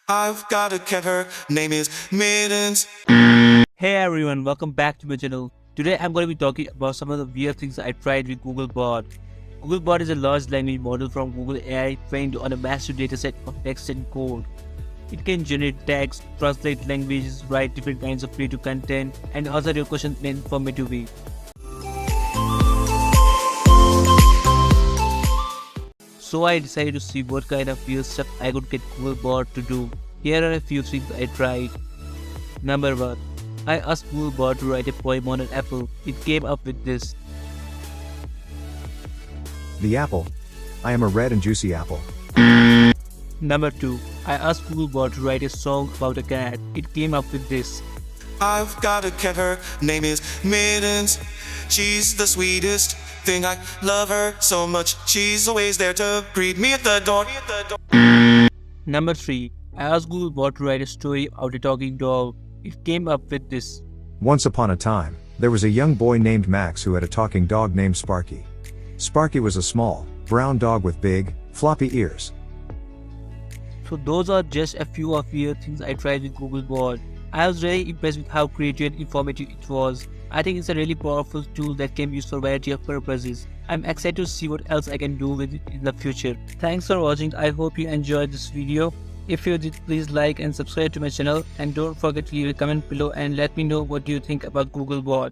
I've got a cat, her name is Mittens. Hey everyone, welcome back to my channel. Today I'm going to be talking about some of the weird things I tried with Googlebot. Googlebot is a large language model from Google AI trained on a massive dataset of text and code. It can generate text, translate languages, write different kinds of creative content, and answer your questions in an informative way. So I decided to see what kind of weird stuff I could get Googlebot to do. Here are a few things I tried. Number 1. I asked Googlebot to write a poem on an apple. It came up with this. The apple. I am a red and juicy apple. Number 2. I asked Googlebot to write a song about a cat. It came up with this. I've got a cat, her name is Mittens. She's the sweetest thing, I love her so much. She's always there to greet me at the door. Number 3. I asked Googlebot to write a story about a talking dog. It came up with this. Once upon a time, there was a young boy named Max who had a talking dog named Sparky. Sparky was a small, brown dog with big, floppy ears. So those are just a few of weird things I tried with Googlebot. I was really impressed with how creative and informative it was. I think it's a really powerful tool that can be used for a variety of purposes. I'm excited to see what else I can do with it in the future. Thanks for watching. I hope you enjoyed this video. If you did, please like and subscribe to my channel, and don't forget to leave a comment below and let me know what you think about Googlebot.